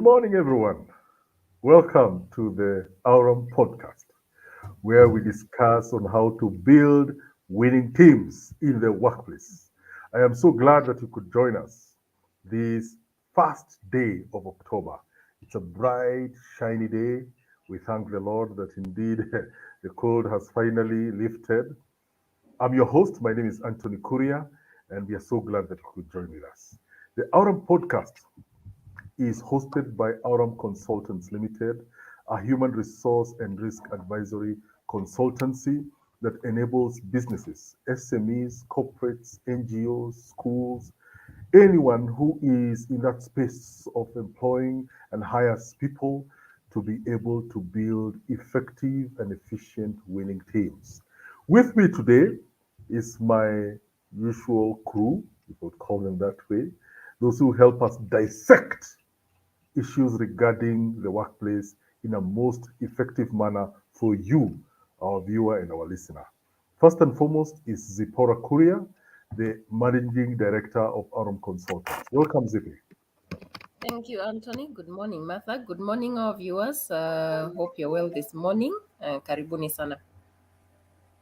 morning, everyone. Welcome to the Aurum podcast, where we discuss on how to build winning teams in the workplace. I am so glad that you could join us this first day of October. It's a bright, shiny day. We thank the Lord that indeed the cold has finally lifted. I'm your host. My name is Anthony Kuria, and we are so glad that you could join with us. The Aurum podcast is hosted by Aurum Consultants Limited, a human resource and risk advisory consultancy that enables businesses, SMEs, corporates, NGOs, schools, anyone who is in that space of employing and hires people to be able to build effective and efficient winning teams. With me today is my usual crew, if we would call them that way, those who help us dissect issues regarding the workplace in a most effective manner for you, our viewer and our listener. First and foremost is Zipporah Kuria, the Managing Director of Arum Consultants. Welcome, Zippy. Thank you, Anthony. Good morning, Martha. Good morning, our viewers. Hope you're well this morning. Karibuni sana.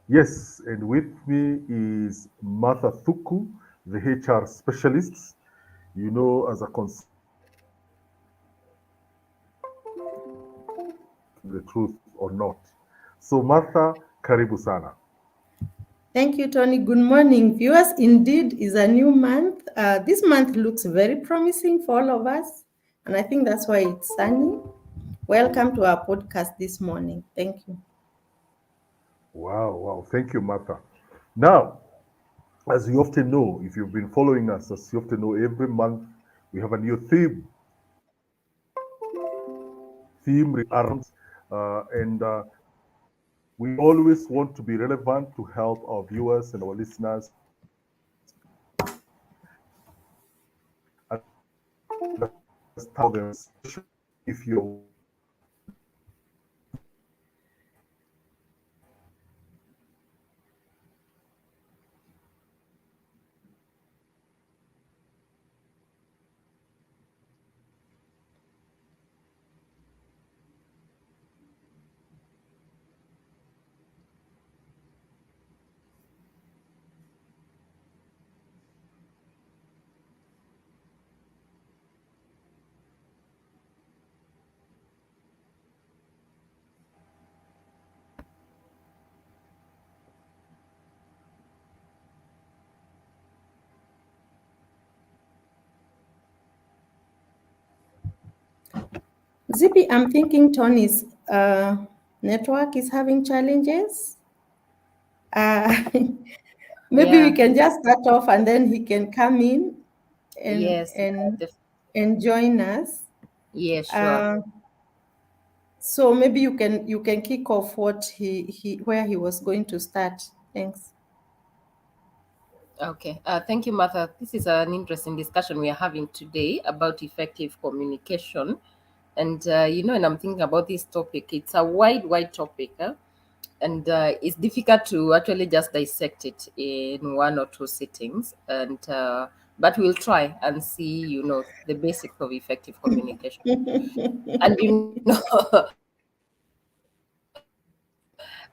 Yes, and with me is Martha Thuku, the HR specialist, as a consultant, the truth or not. So, Martha, karibu sana. Thank you, Tony. Good morning, viewers. Indeed, is a new month. This month looks very promising for all of us, and I think that's why it's sunny. Welcome to our podcast this morning. Thank you. Wow, wow. Thank you, Martha. Now, as you often know, if you've been following us, as you often know, every month we have a new theme. Theme around, and we always want to be relevant to help our viewers and our listeners understand them. If you're Zippy, I'm thinking Tony's network is having challenges. Uh, maybe we Yeah, can just start off and then he can come in and yes, and def- and join us. yeah, sure. Uh, so maybe you can kick off what he where he was going to start. Thanks. Okay. Thank you, Martha. This is an interesting discussion we are having today about effective communication. And I'm thinking about this topic. It's a wide topic. And it's difficult to actually just dissect it in one or two sittings. But we'll try and see, the basics of effective communication. And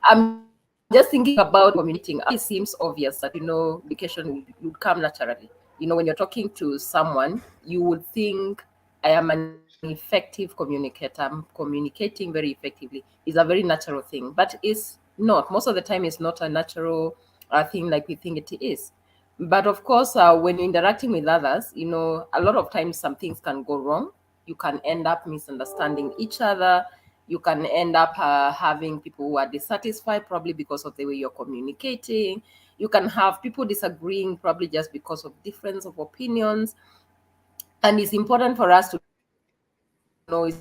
I'm just thinking about communicating. It seems obvious that communication would come naturally. When you're talking to someone, you would think I am an effective communicator. I'm communicating very effectively. It's a very natural thing, but it's not. Most of the time, it's not a natural thing like we think it is. But of course, when you're interacting with others, a lot of times some things can go wrong. You can end up misunderstanding each other. You can end up having people who are dissatisfied probably because of the way you're communicating. You can have people disagreeing probably just because of difference of opinions. And it's important for us to know it's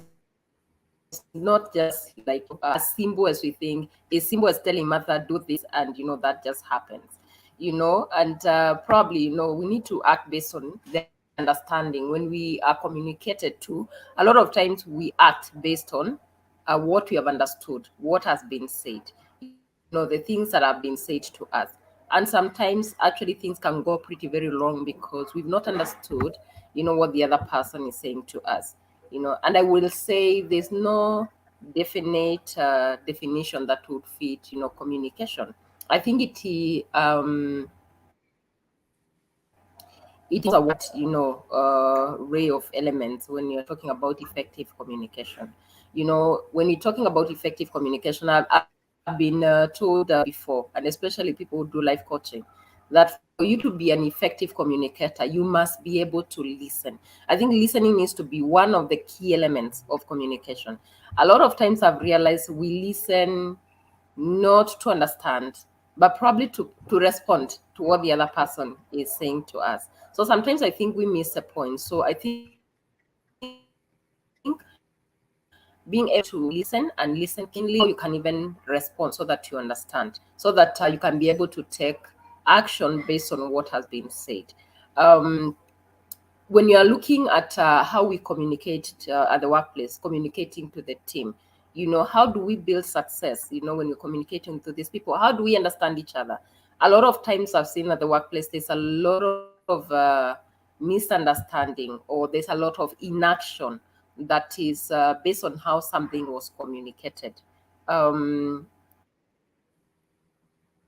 not just like as simple as we think. It's simple as telling Martha, do this, and that just happens. And probably, we need to act based on the understanding. When we are communicated to, a lot of times we act based on what we have understood, what has been said, the things that have been said to us. And sometimes actually things can go pretty very wrong because we've not understood, what the other person is saying to us. And I will say there's no definite definition that would fit communication. I think it is a what ray of elements when you're talking about effective communication. When you're talking about effective communication, I've been told before, and especially people who do life coaching, that for you to be an effective communicator, you must be able to listen. I think listening needs to be one of the key elements of communication. A lot of times I've realized we listen not to understand, but probably to respond to what the other person is saying to us. So sometimes I think we miss a point. So I think being able to listen and listen keenly, how you can even respond so that you understand, so that you can be able to take action based on what has been said. Um, when you are looking at how we communicate at the workplace, communicating to the team, how do we build success? When you're communicating to these people, how do we understand each other? A lot of times I've seen at the workplace, there's a lot of misunderstanding, or there's a lot of inaction that is based on how something was communicated.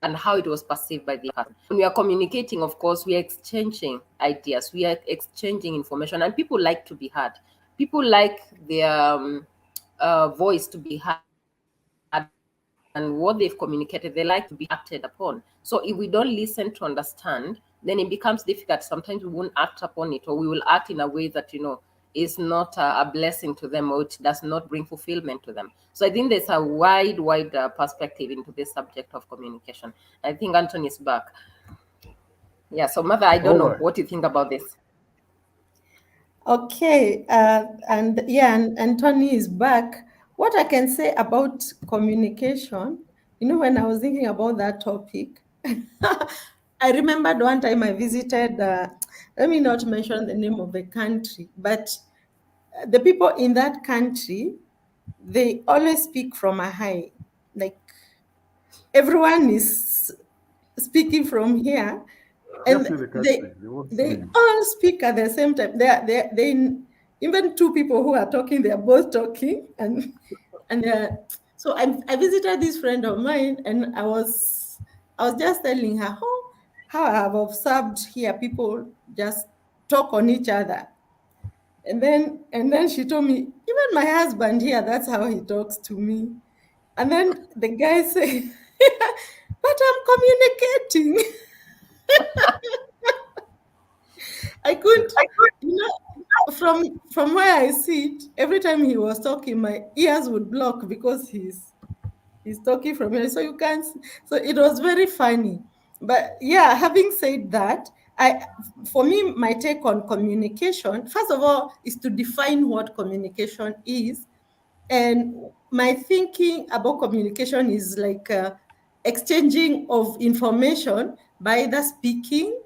And how it was perceived by the other person. When we are communicating, of course, we are exchanging ideas, we are exchanging information, and people like to be heard. People like their voice to be heard, and what they've communicated, they like to be acted upon. So if we don't listen to understand, then it becomes difficult. Sometimes we won't act upon it, or we will act in a way that is not a blessing to them, or it does not bring fulfillment to them. So I think there's a wide perspective into this subject of communication. I think Anthony is back. Yeah, so Mother, I don't All know right. what you think about this. Okay, and yeah, and Tony is back. What I can say about communication, when I was thinking about that topic, I remembered one time I visited, let me not mention the name of the country, but the people in that country, they always speak from a high. Like everyone is speaking from here, Just and in the they country, they won't they sleep. all speak at the same time. They even two people who are talking, they are both talking, and they're, so I visited this friend of mine, and I was just telling her how I have observed here people just talk on each other. And then she told me, even my husband here, that's how he talks to me. And then the guy said, but I'm communicating. I couldn't, from where I sit, every time he was talking, my ears would block because he's talking from here. So you can't, so it was very funny. But yeah, having said that, I for me, my take on communication, first of all, is to define what communication is. And my thinking about communication is like exchanging of information by either speaking,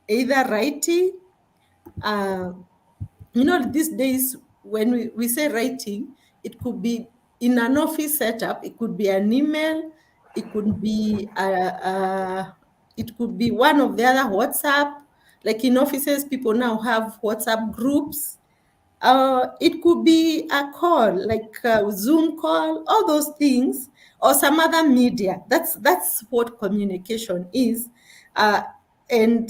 either writing. Uh, these days when we say writing, it could be in an office setup, it could be an email, it could be it could be one of the other WhatsApp. Like in offices, people now have WhatsApp groups. It could be a call, like a Zoom call, all those things, or some other media. That's what communication is. Uh, and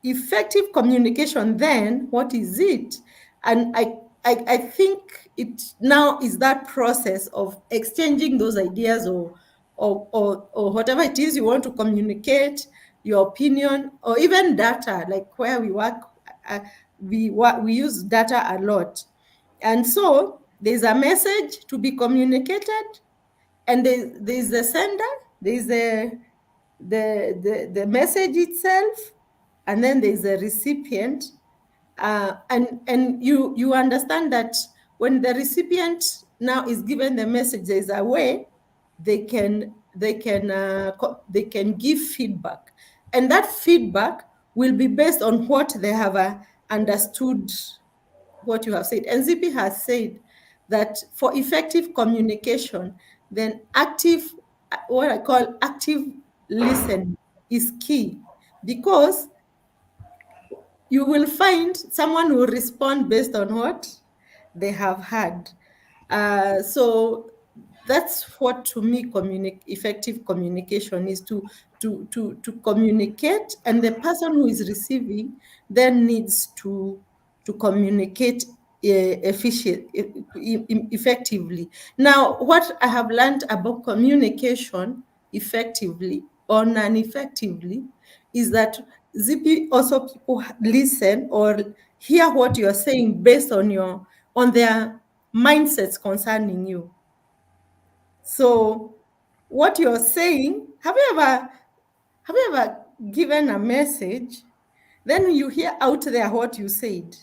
effective communication, then, what is it? And I think it now is that process of exchanging those ideas, or whatever it is you want to communicate, your opinion, or even data, like where we work. uh, we use data a lot. And so there's a message to be communicated, and there's the sender, there's the message itself, and then there's a recipient. And you understand that when the recipient now is given the message, there's a way they can give feedback, and that feedback will be based on what they have understood what you have said. And ZP has said that for effective communication, then what I call active listening is key, because you will find someone will respond based on what? they have had. So that's what to me effective communication is, to communicate, and the person who is receiving then needs to communicate effectively. Now, what I have learned about communication effectively or non-effectively is that ZP also people listen or hear what you're saying based on their mindsets concerning you. So what you're saying, have you ever given a message, then you hear out there what you said,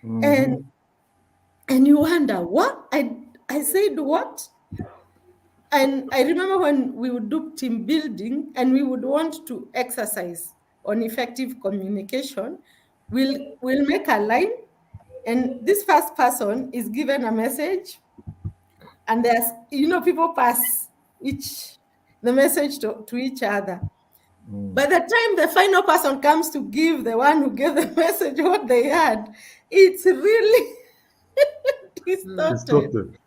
and Mm-hmm. you wonder, what I said what? And I remember when we would do team building and we would want to exercise on effective communication, we'll make a line, and this first person is given a message, and there's, people pass each the message to each other. Mm. By the time the final person comes to give the one who gave the message what they had, it's really distorted. Distorted.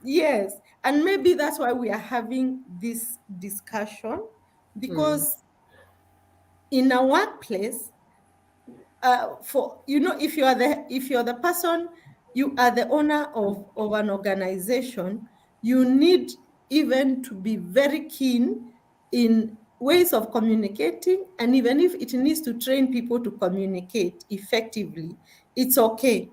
Yes, and maybe that's why we are having this discussion, because in a workplace, for if you're the person, you are the owner of an organization, you need even to be very keen in ways of communicating, and even if it needs to train people to communicate effectively, it's okay,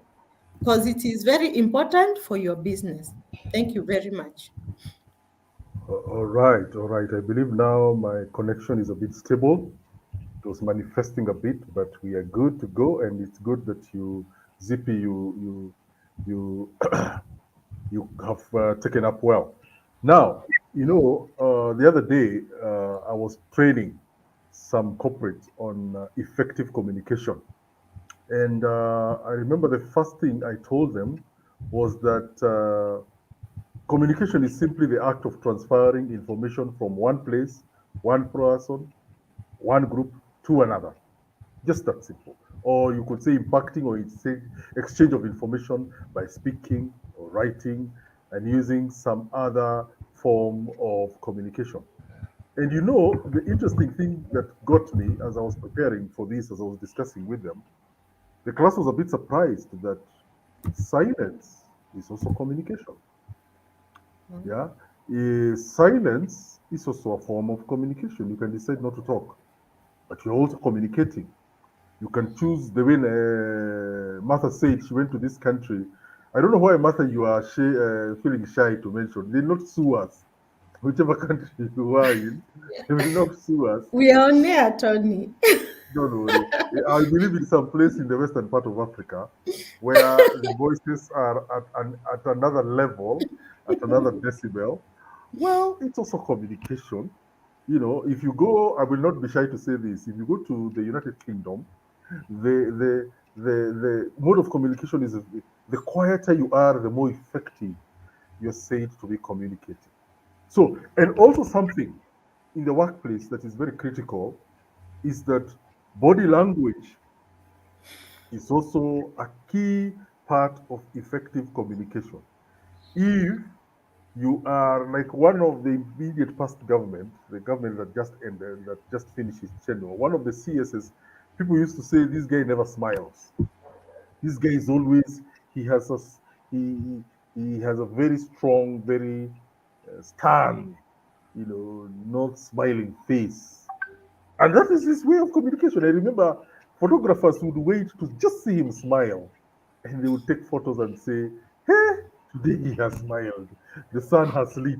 because it is very important for your business. Thank you very much. All right, all right. I believe now my connection is a bit stable. It was manifesting a bit, but we are good to go, and it's good that you, Zippy, you you have taken up well. Now, the other day I was training some corporates on effective communication, and I remember the first thing I told them was that communication is simply the act of transferring information from one place, one person, one group to another. Just that simple. Or you could say impacting or exchange of information by speaking or writing and using some other form of communication. And the interesting thing that got me as I was preparing for this, as I was discussing with them, the class was a bit surprised that silence is also communication. Yeah. Silence is also a form of communication. You can decide not to talk, but you're also communicating. You can choose the way Martha said she went to this country. I don't know why, Martha, you are feeling shy to mention. They will not sue us. Whichever country you are in, they will not sue us. We are on air, Tony. Don't worry. I believe in some place in the western part of Africa where the voices are at another level, at another decibel. Well, it's also communication. If you go, I will not be shy to say this. If you go to the United Kingdom, the mode of communication is the quieter you are, the more effective you're said to be communicating. So, and also something in the workplace that is very critical is that body language is also a key part of effective communication. If you are like one of the immediate past government, the government that just ended, that just finished its tenure, one of the CSs, people used to say this guy never smiles. This guy is always he has a he has a very strong, very stern, not smiling face. And that is his way of communication. I remember photographers would wait to just see him smile. And they would take photos and say, hey, today he has smiled. The sun has lit.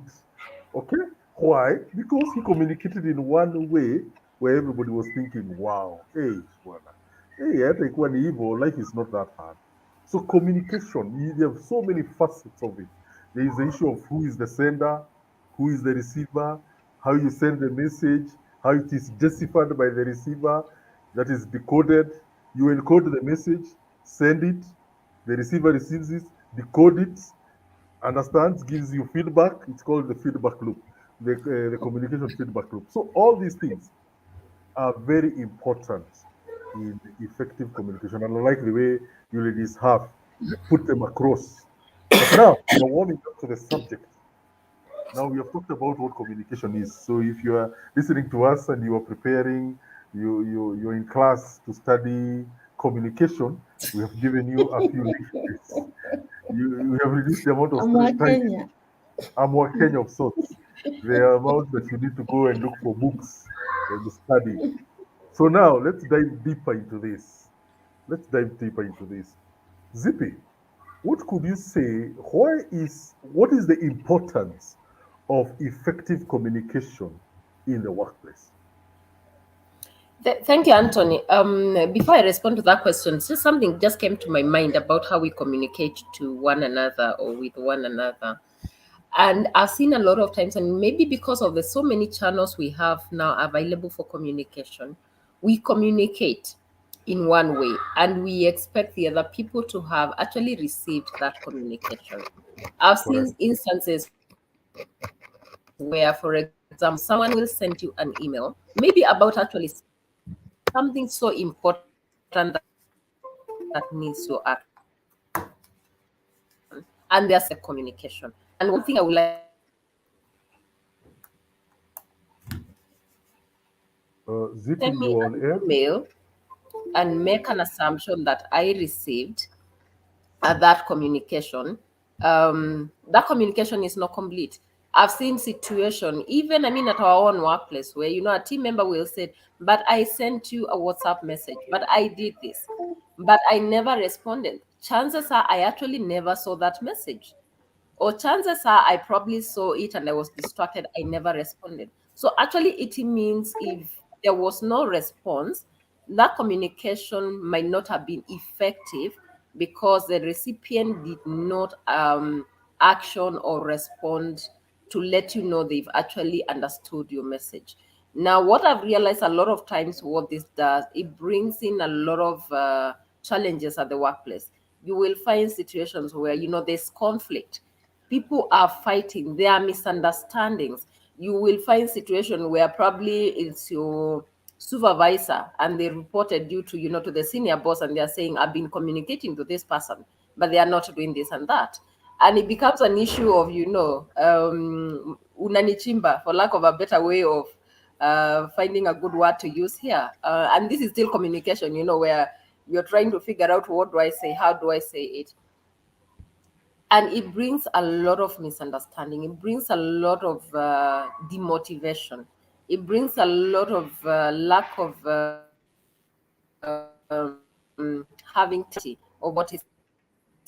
Okay? Why? Because he communicated in one way where everybody was thinking, wow, hey, Shwana, hey, I think when evil, life is not that hard. So communication, you have so many facets of it. There is the issue of who is the sender, who is the receiver, how you send the message, how it is deciphered by the receiver, that is decoded. You encode the message, send it, the receiver receives it, decode it, understands, gives you feedback. It's called the feedback loop, the communication feedback loop. So all these things are very important in effective communication. And I like the way you ladies have put them across. But now we are warming up to the subject. Now we have talked about what communication is. So if you are listening to us and you are preparing, you're in class to study communication, we have given you a few links. You have reduced the amount of I'm a time. Kenya. I'm more Kenya of sorts. The amount that you need to go and look for books and study. So now let's dive deeper into this. Let's dive deeper into this. Zippy, what could you say? What is the importance of effective communication in the workplace? Thank you, Anthony. Before I respond to that question, just something just came to my mind about how we communicate to one another or with one another. And I've seen a lot of times, and maybe because of the so many channels we have now available for communication, we communicate in one way and we expect the other people to have actually received that communication. I've Correct. seen instances where, for example, someone will send you an email, maybe about actually something so important that needs your action. And they're sending you an email without communication. And one thing I would like to say is Zippy, send me you are on an air. email and make an assumption that I received that communication is not complete. I've seen situation, even I mean at our own workplace, where a team member will say, "But I sent you a WhatsApp message, but I did this, but I never responded." Chances are I actually never saw that message. Or chances are I probably saw it and I was distracted. I never responded. So actually, it means if there was no response, that communication might not have been effective because the recipient did not action or respond to let you know they've actually understood your message. Now, what I've realized a lot of times, what this does, it brings in a lot of challenges at the workplace. You will find situations where there's conflict, people are fighting, there are misunderstandings. You will find situation where probably it's your supervisor and they reported you to to the senior boss, and they are saying, "I've been communicating to this person, but they are not doing this and that." And it becomes an issue of unanichimba, for lack of a better way of finding a good word to use here. And this is still communication, where you're trying to figure out, what do I say, how do I say it. And it brings a lot of misunderstanding, it brings a lot of demotivation, it brings a lot of lack of having clarity of what is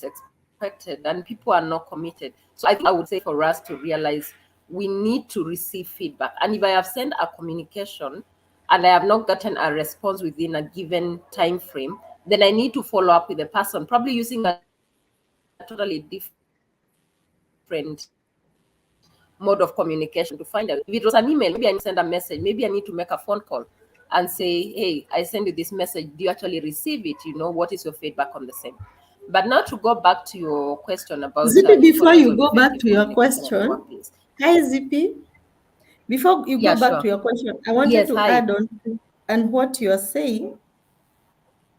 expected, and people are not committed. So I think I would say for us to realize we need to receive feedback. And if I have sent a communication and I have not gotten a response within a given time frame, then I need to follow up with the person, probably using a totally different mode of communication to find out if it was an email. Maybe I need to send a message, maybe I need to make a phone call and say, "Hey, I send you this message. Do you actually receive it? What is your feedback on the same?" But now to go back to your question about importance of effective communication in the Zippy, workplace. before you go back to your Yes, question, hi Zippy. Before you go yeah, back to sure. your question, I wanted to Yes, add hi. on and what you're saying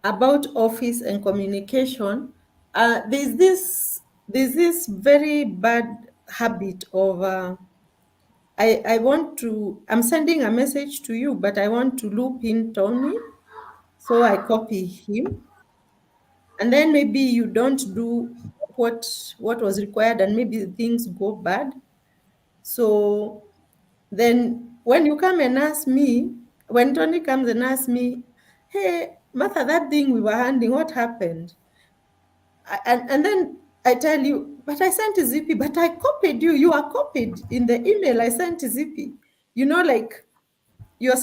about office and communication. There's this very bad habit of I'm sending a message to you, but I want to loop in Tony, so I copy him, and then maybe you don't do what was required, and maybe things go bad. So then when you come and ask me, when Tony comes and asks me, "Hey, Martha, that thing we were handing, what happened?" And then I tell you, "But I sent a Zippy, but I copied you. You are copied in the email I sent to Zippy." Like you're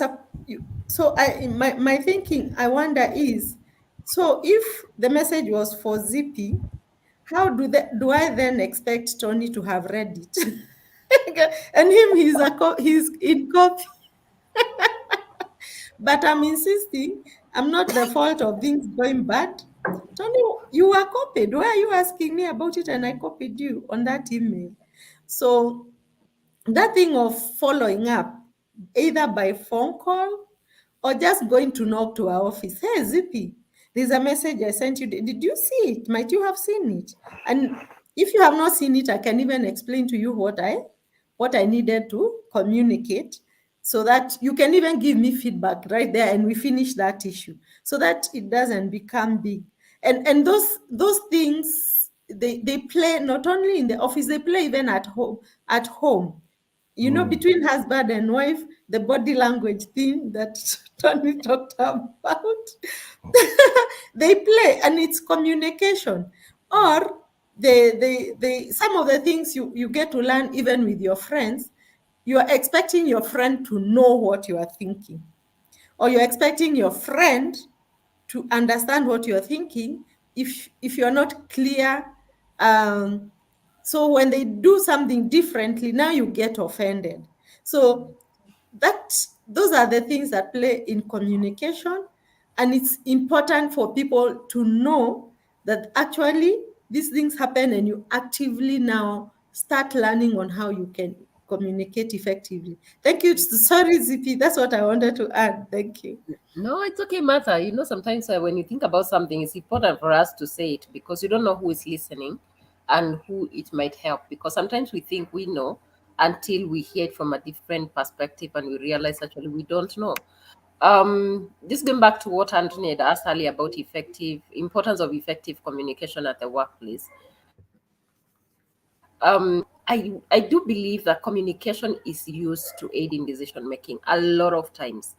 so my thinking, I wonder, is, so if the message was for Zippy, how do I then expect Tony to have read it? And him, he's in copy. But I'm insisting, I'm not the fault of things going bad. Tony, you were copied. Why are you asking me about it? And I copied you on that email. So that thing of following up, either by phone call or just going to knock to our office. "Hey, Zippy, There's a message I sent you. Did you see it? Might you have seen it? And if you have not seen it, I can even explain to you what I needed to communicate, so that you can even give me feedback right there and we finish that issue, so that it doesn't become big. And those things, they play not only in the office, they play even at home. Between husband and wife, the body language thing that Tony talked about, they play, and it's communication. Or some of the things you get to learn even with your friends. You are expecting your friend to know what you are thinking, or you're expecting your friend to understand what you're thinking. If you're not clear, um, so when they do something differently, now you get offended. So that those are the things that play in communication, and it's important for people to know that actually these things happen, and you actively now start learning on how you can communicate effectively. Thank you. Sorry, Zippy, that's what I wanted to add. Thank you. No, it's okay, Martha. Sometimes when you think about something, it's important for us to say it because you don't know who is listening and who it might help. Because sometimes we think we know until we hear it from a different perspective and we realize actually we don't know. Just going back to what Anthony had asked earlier about importance of effective communication at the workplace. I do believe that communication is used to aid in decision making a lot of times.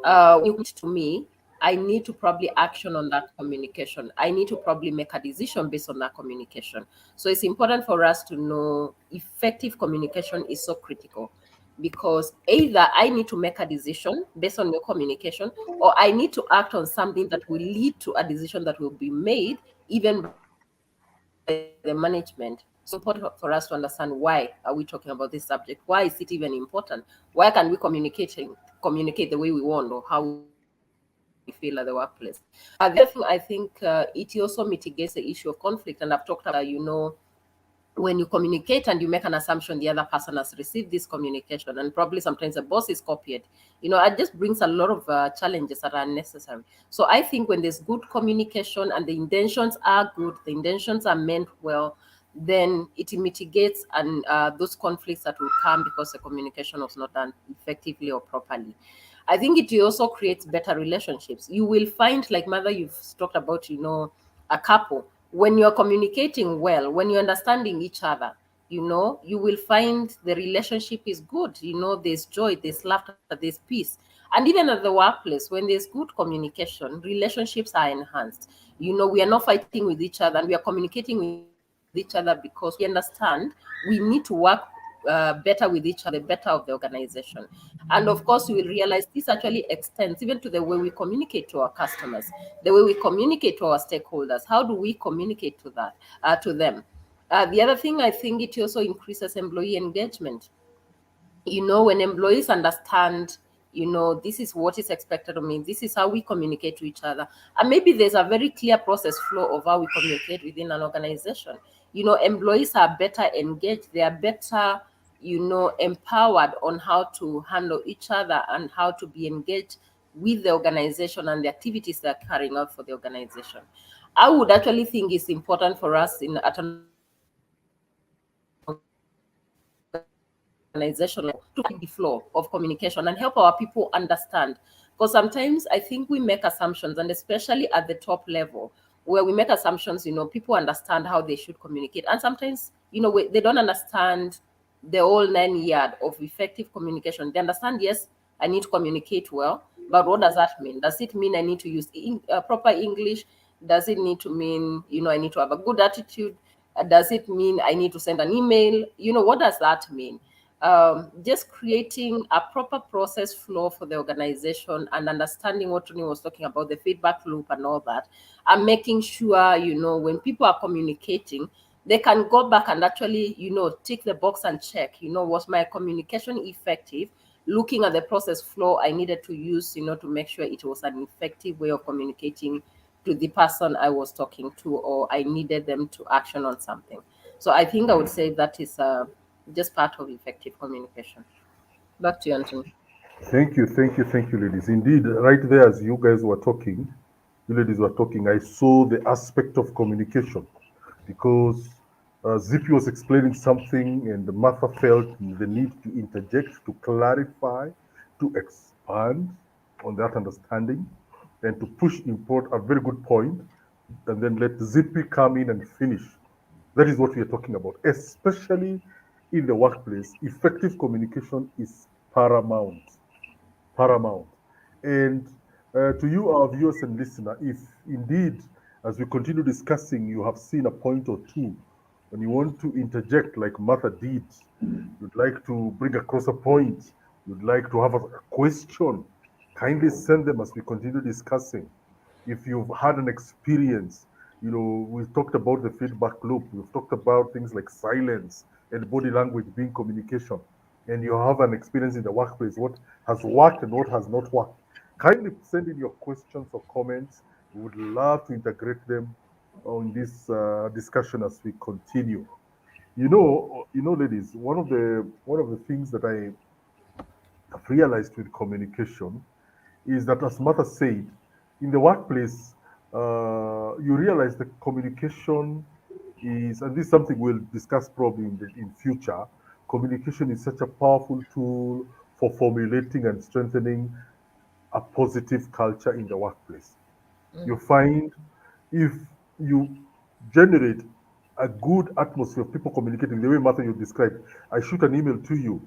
When you commit to me, I need to probably action on that communication. I need to probably make a decision based on that communication. So it's important for us to know effective communication is so critical, because either I need to make a decision based on your communication, or I need to act on something that will lead to a decision that will be made even by the management. So it's important for us to understand, why are we talking about this subject? Why is it even important? Why can we communicate the way we want or how we feel at the workplace? The other thing, I think it also mitigates the issue of conflict. And I've talked about when you communicate and you make an assumption the other person has received this communication, and probably sometimes the boss is copied. It just brings a lot of challenges that are unnecessary. So I think when there's good communication and the intentions are good, the intentions are meant well, then it mitigates and those conflicts that will come because the communication was not done effectively or properly. I think it also creates better relationships. You will find, like Mother, you've talked about, a couple. When you're communicating well, when you're understanding each other, you will find the relationship is good. There's joy, there's laughter, there's peace. And even at the workplace, when there's good communication, relationships are enhanced. We are not fighting with each other, and we are communicating with each other because we understand we need to work better with each other, the better of the organization. And of course, we will realize this actually extends even to the way we communicate to our customers, the way we communicate to our stakeholders. How do we communicate to them? The other thing, I think it also increases employee engagement. When employees understand, this is what is expected of me, this is how we communicate to each other, and maybe there's a very clear process flow of how we communicate within an organization. Employees are better engaged, they are better, empowered on how to handle each other and how to be engaged with the organization and the activities they're carrying out for the organization. I would actually think it's important for us at an organization to the flow of communication and help our people understand. Because sometimes I think we make assumptions, and especially at the top level, where we make assumptions, people understand how they should communicate. And sometimes, they don't understand the whole 9 yard of effective communication. They understand, yes, I need to communicate well, but what does that mean? Does it mean I need to use proper English? Does it need to mean, I need to have a good attitude? Does it mean I need to send an email? What does that mean? Just creating a proper process flow for the organization and understanding what Tony was talking about, the feedback loop and all that, and making sure, when people are communicating, they can go back and actually, tick the box and check, was my communication effective? Looking at the process flow I needed to use, to make sure it was an effective way of communicating to the person I was talking to, or I needed them to action on something. So I think I would say that is just part of effective communication. Back to you, Anthony. Thank you, ladies. Indeed, right there as you guys were talking, you ladies were talking, I saw the aspect of communication because Zippy was explaining something and Martha felt the need to interject, to clarify, to expand on that understanding, and to push import a very good point, and then let Zippy come in and finish. That is what we are talking about, especially in the workplace. Effective communication is paramount. Paramount. And to you, our viewers and listeners, if indeed, as we continue discussing, you have seen a point or two and you want to interject like Martha did, you'd like to bring across a point, you'd like to have a question, kindly send them as we continue discussing. If you've had an experience, we've talked about the feedback loop, we've talked about things like silence and body language being communication, and you have an experience in the workplace, what has worked and what has not worked, kindly send in your questions or comments. We would love to integrate them on this discussion as we continue. Ladies, one of the things that I have realized with communication is that, as Martha said, in the workplace, you realize that communication is, and this is something we'll discuss probably in future. Communication is such a powerful tool for formulating and strengthening a positive culture in the workplace. You find if you generate a good atmosphere of people communicating the way Martha you described, I shoot an email to you,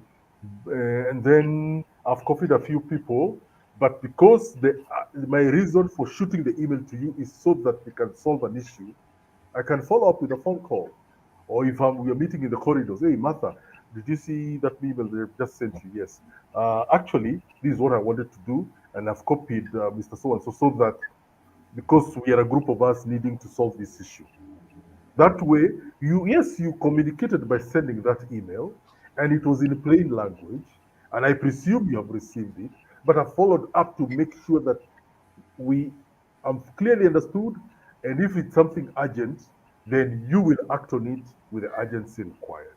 and then I've copied a few people, but because my reason for shooting the email to you is so that we can solve an issue, I can follow up with a phone call. Or if we are meeting in the corridors, hey, Martha, did you see that email they just sent you? Yes. Actually, this is what I wanted to do, and I've copied Mr. So and so, so that because we are a group of us needing to solve this issue. That way, you communicated by sending that email, and it was in plain language, and I presume you have received it, but I followed up to make sure that we clearly understood, and if it's something urgent, then you will act on it with the urgency required.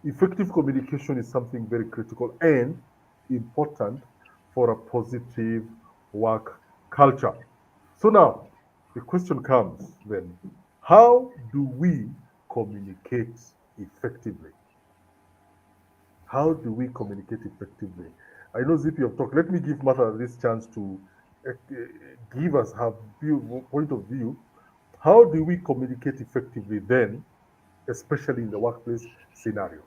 Effective communication is something very critical and important for a positive work culture. So now the question comes then, how do we communicate effectively? How do we communicate effectively? I know Zippy have talked. Let me give Martha this chance to give us her point of view. How do we communicate effectively then, especially in the workplace scenario?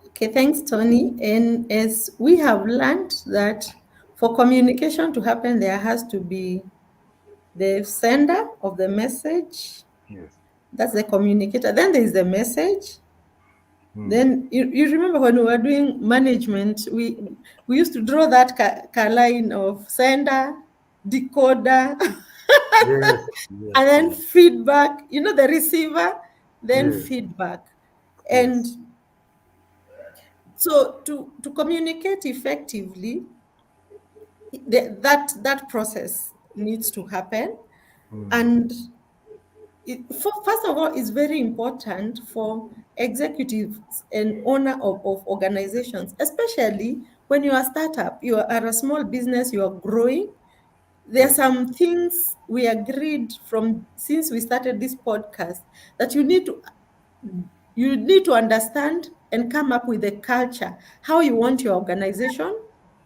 Okay, thanks, Tony. And as we have learned that for communication to happen, there has to be the sender of the message, Yes. that's the communicator. Then there is the message. Hmm. Then you remember when we were doing management, we used to draw that line of sender, decoder, Yes. Yes. and then Yes. feedback, the receiver, then Yes. feedback. And Yes. so to communicate effectively, that process needs to happen. Hmm. And first of all, it's very important for executives and owner of organizations, especially when you are a startup, you are a small business, you are growing. There are Yes. some things we agreed from since we started this podcast that you need to understand and come up with a culture, how you want your organization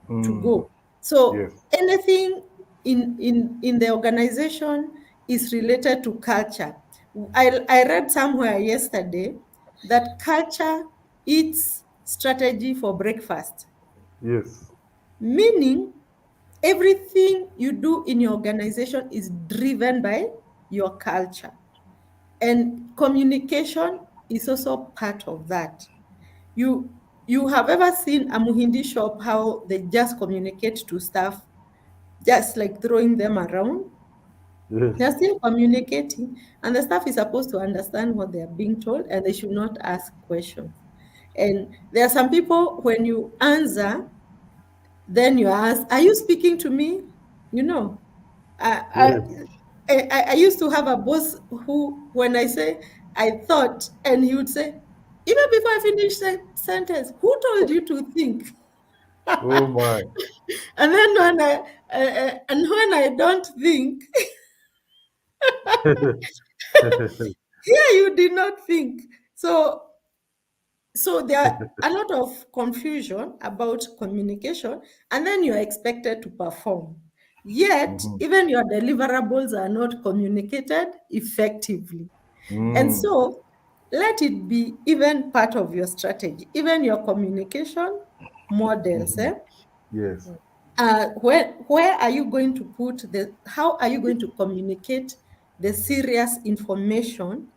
to Hmm. go. So Yes. anything in the organization is related to culture. I read somewhere yesterday that culture eats strategy for breakfast, Yes. meaning everything you do in your organization is driven by your culture. And communication is also part of that. You have ever seen a Muhindi shop, how they just communicate to staff, just like throwing them around? They're Yes. still communicating, and the staff is supposed to understand what they are being told, and they should not ask questions. And there are some people, when you answer, then you ask, "Are you speaking to me?" You know, I, Yes. I used to have a boss who, when I say I thought, and he would say, even before I finish the sentence, who told you to think? Oh my. And then And when I don't think, here you did not think. So there are a lot of confusion about communication, and then you're expected to perform. Yet, Mhm. even your deliverables are not communicated effectively. And Mm. so, let it be even part of your strategy, even your communication models. Mhm. Yes. Where are you going to put how are you going to communicate the serious information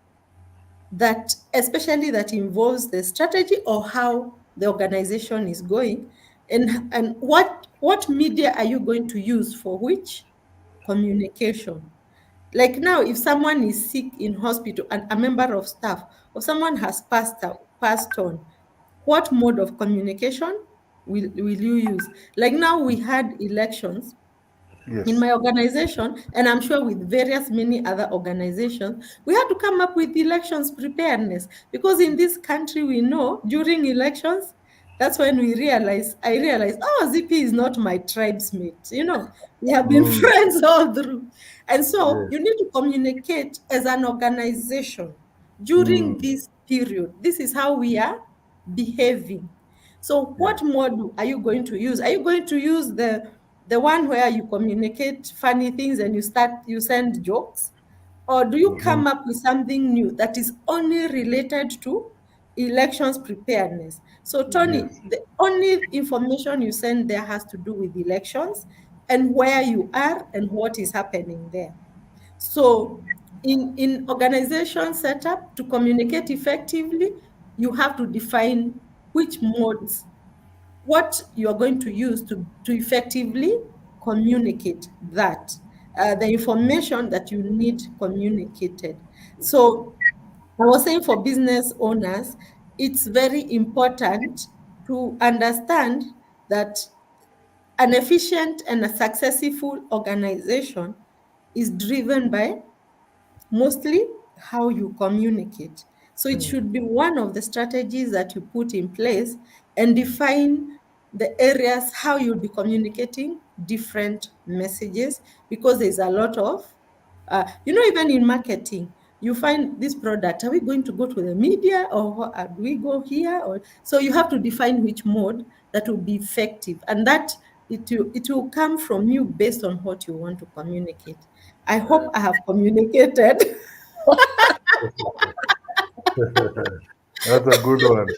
that, especially that involves the strategy or how the organization is going, and what media are you going to use for which communication? Like now, if someone is sick in hospital and a member of staff or someone has passed on, what mode of communication will you use? Like now we had elections in Yes. my organization, and I'm sure with various many other organizations, we had to come up with elections preparedness, because in this country we know during elections, that's when I realized, oh, ZP is not my tribesmate. We have been Mm. friends all through. And so Yes. you need to communicate as an organization during Mm. this period. This is how we are behaving. So Yes. what model are you going to use? Are you going to use the one where you communicate funny things and you send jokes? Or do you Mhm. come up with something new that is only related to elections preparedness? So, Tony, Yes. the only information you send there has to do with elections and where you are and what is happening there. So, in organization setup, to communicate effectively, you have to define which modes, what you're going to use to effectively communicate that, the information that you need communicated. So I was saying, for business owners, it's very important to understand that an efficient and a successful organization is driven by mostly how you communicate. So it should be one of the strategies that you put in place and define the areas how you'll be communicating different messages, because there's a lot of, even in marketing, you find this product. Are we going to go to the media, or do we go here? Or so you have to define which mode that will be effective, and that it will come from you based on what you want to communicate. I hope I have communicated. That's a good one.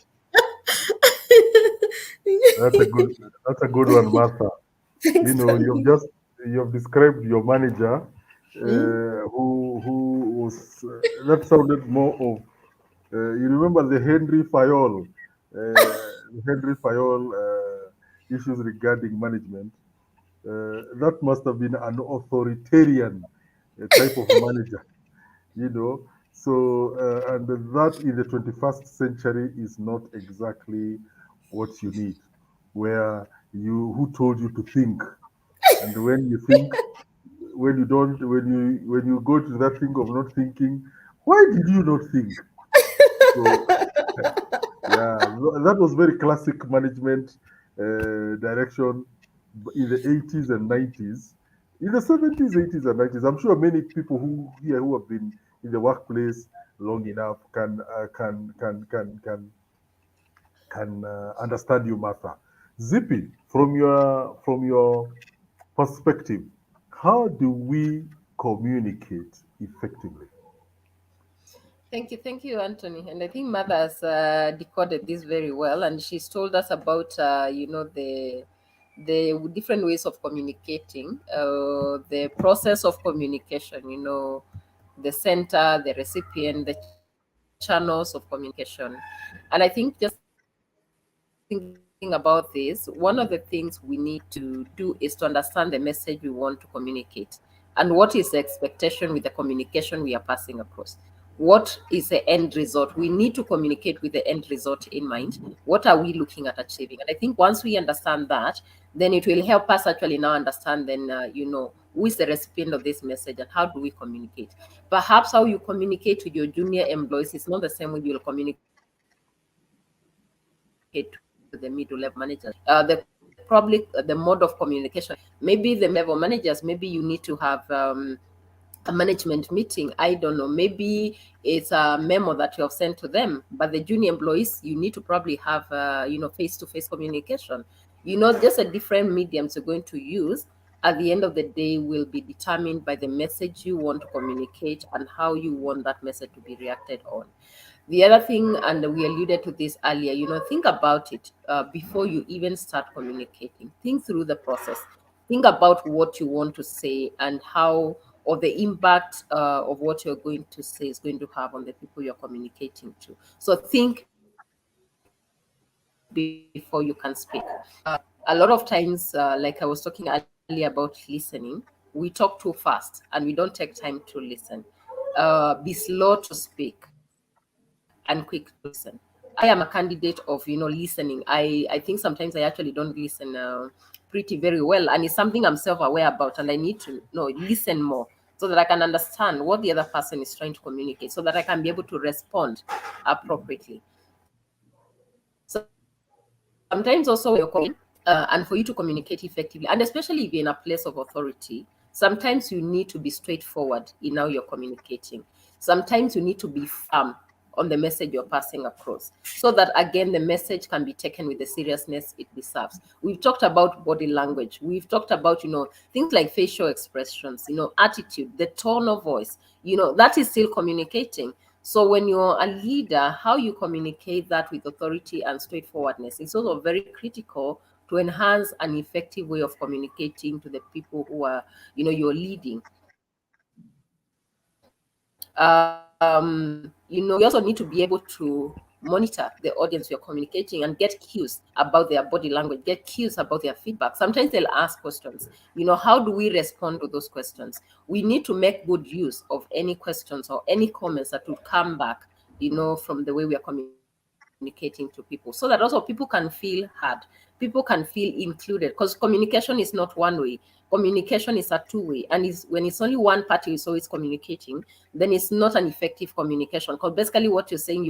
That's a good. That's a good one, Martha. Thanks, You've Tony. just you've described your manager, Mm. who was that sounded more of you remember the Henry Fayol issues regarding management. That must have been an authoritarian type of manager, you know. So, and that in the 21st century is not exactly what you need, where who told you to think, and when you think, when you don't, when you go to that thing of not thinking, why did you not think? So, yeah, that was very classic management direction in the 80s and 90s. In the 70s, 80s, and 90s, I'm sure many people who have been in the workplace long enough can understand you, Martha. Zippy, from your perspective, how do we communicate effectively? Thank you, Anthony. And I think Mother has decoded this very well, and she's told us about the different ways of communicating, the process of communication. The center, the recipient, the channels of communication. And I think just thinking about this, one of the things we need to do is to understand the message we want to communicate and what is the expectation with the communication we are passing across. What is the end result? We need to communicate with the end result in mind. What are we looking at achieving? And I think once we understand that, then it will help us actually now understand who is the recipient of this message and how do we communicate. Perhaps how you communicate with your junior employees is not the same way you'll communicate to the middle level managers. The process of communication will be different. probably the mode of communication. Maybe the level managers, maybe you need to have a management meeting. I don't know. Maybe it's a memo that you have sent to them. But the junior employees, you need to probably have, face-to-face communication. Just a different mediums you're going to use. At the end of the day, will be determined by the message you want to communicate and how you want that message to be reacted on. The other thing, and we alluded to this earlier, think about it before you even start communicating. Think through the process. Think about what you want to say and how, or the impact of what you're going to say is going to have on the people you're communicating to. So think before you can speak. A lot of times, like I was talking earlier about listening, we talk too fast and we don't take time to listen. Be slow to speak and quick to listen. I am a candidate of listening. I think sometimes I actually don't listen pretty very well, and it's something I'm self-aware about, and I need to listen more so that I can understand what the other person is trying to communicate, so that I can be able to respond appropriately. Sometimes also when you're communicating, and for you to communicate effectively, and especially if you're in a place of authority, sometimes you need to be straightforward in how you're communicating. Sometimes you need to be firm on the message you're passing across, so that again the message can be taken with the seriousness it deserves. We've talked about body language. We've talked about, things like facial expressions, attitude, the tone of voice, that is still communicating. So when you're a leader, how you communicate that with authority and straightforwardness is also very critical to enhance an effective way of communicating to the people who are, you're leading. You also need to be able to monitor the audience you're communicating and get cues about their body language, get cues about their feedback. Sometimes they'll ask questions. How do we respond to those questions? We need to make good use of any questions or any comments that will come back, from the way we are communicating to people, so that also people can feel heard, people can feel included, because communication is not one way. Communication is a two-way, and is when it's only one party is always communicating, then it's not an effective communication. Because basically what you're saying,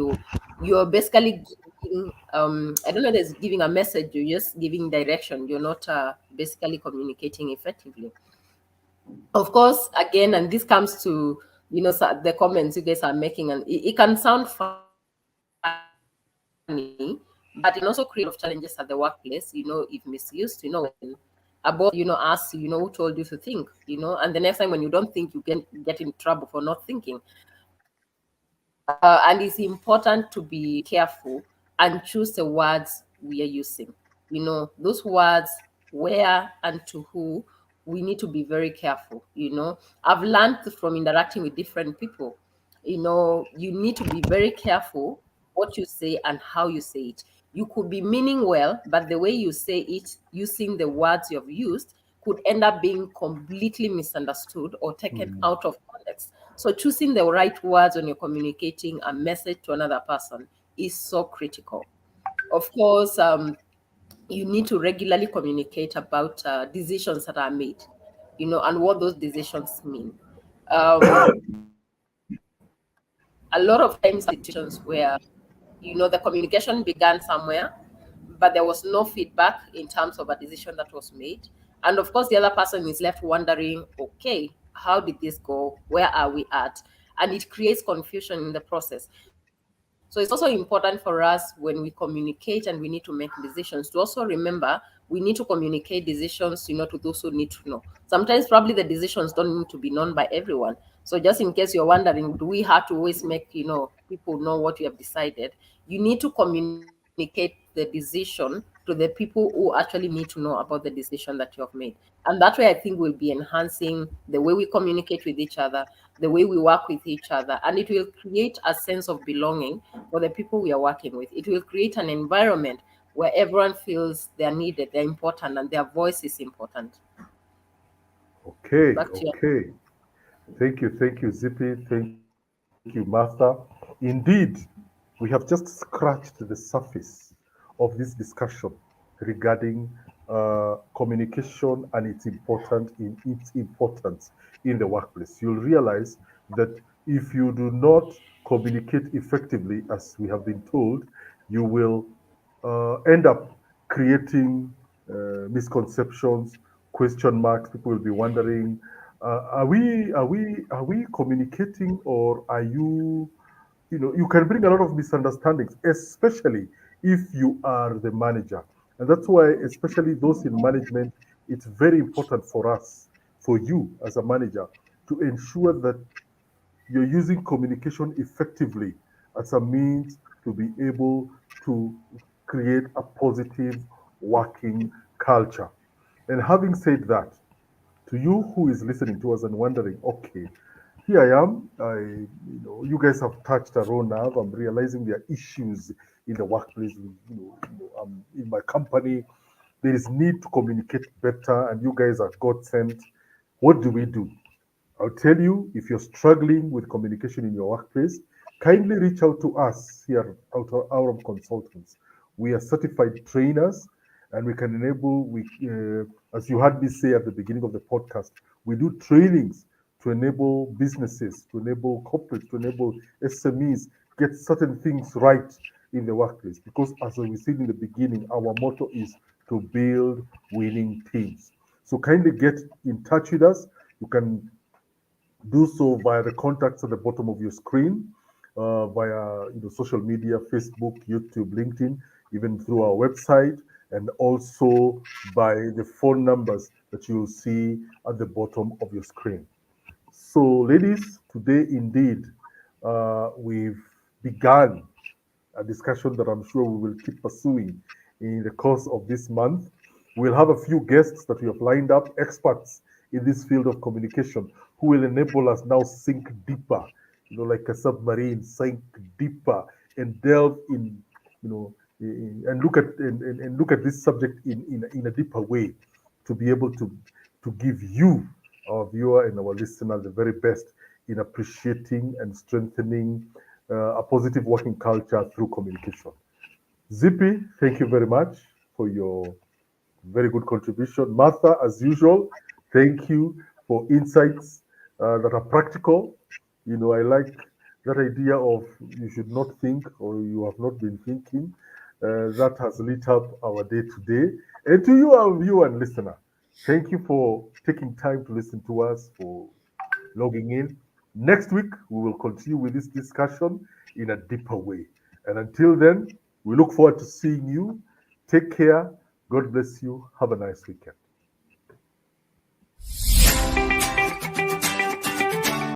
you're basically giving, I don't know, there's giving a message, you're just giving direction, you're not basically communicating effectively. Of course, again, and this comes to, the comments you guys are making, and it can sound funny, but it can also create a lot of challenges at the workplace, if misused. When a boss, asks you, who told you to think, and the next time when you don't think, you can get in trouble for not thinking. And it's important to be careful and choose the words we are using. Those words, where and to who, we need to be very careful. I've learned from interacting with different people. You need to be very careful what you say and how you say it. You could be meaning well, but the way you say it, using the words you've used, could end up being completely misunderstood or taken out of context. So choosing the right words when you're communicating a message to another person is so critical. Of course, you need to regularly communicate about decisions that are made, and what those decisions mean. A lot of times I've seen situations where, the communication began somewhere, but there was no feedback in terms of a decision that was made. And of course, the other person is left wondering, okay, how did this go? Where are we at? And it creates confusion in the process. So it's also important for us when we communicate and we need to make decisions to also remember we need to communicate decisions, to those who need to know. Sometimes probably the decisions don't need to be known by everyone. So just in case you're wondering, do we have to always make, people know what we have decided? You need to communicate the decision to the people who actually need to know about the decision that you have made. And that way I think we'll be enhancing the way we communicate with each other, the way we work with each other, and it will create a sense of belonging for the people we are working with. It will create an environment where everyone feels they're needed, they're important, and their voice is important. Okay, Back to you. okay. Thank you, Zippy. Thank you, Master. Indeed, we have just scratched the surface of this discussion regarding communication and its importance in the workplace. You'll realize that if you do not communicate effectively, as we have been told, you will end up creating misconceptions, question marks. People will be wondering, are we communicating, or are you, you can bring a lot of misunderstandings, especially if you are the manager. And that's why, especially those in management, it's very important for us, for you as a manager, to ensure that you're using communication effectively as a means to be able to create a positive working culture. And having said that, to you who is listening to us and wondering, okay, here I am. You guys have touched a raw nerve. I'm realizing there are issues in the workplace. In my company, there is need to communicate better, and you guys are God sent. What do we do? I'll tell you, if you're struggling with communication in your workplace, kindly reach out to us here at Aurum Consultants. We are certified trainers, and we can enable, as you heard me say at the beginning of the podcast, we do trainings to enable businesses, to enable corporates, to enable SMEs get certain things right in the workplace. Because as we said in the beginning, our motto is to build winning teams. So kindly get in touch with us. You can do so via the contacts at the bottom of your screen, via social media, Facebook, YouTube, LinkedIn, even through our website, and also by the phone numbers that you'll see at the bottom of your screen. So, ladies, today indeed we've begun a discussion that I'm sure we will keep pursuing in the course of this month. We'll have a few guests that we have lined up, experts in this field of communication, who will enable us now sink deeper, like a submarine, sink deeper and delve in, and look at this subject in a deeper way, to be able to give you, our viewer and our listener, the very best in appreciating and strengthening a positive working culture through communication. Zippy, thank you very much for your very good contribution. Martha, as usual, thank you for insights that are practical. I like that idea of you should not think, or you have not been thinking. That has lit up our day today. And to you, our viewer and listener, thank you for taking time to listen to us, for logging in. Next week, we will continue with this discussion in a deeper way. And until then, we look forward to seeing you. Take care. God bless you. Have a nice weekend.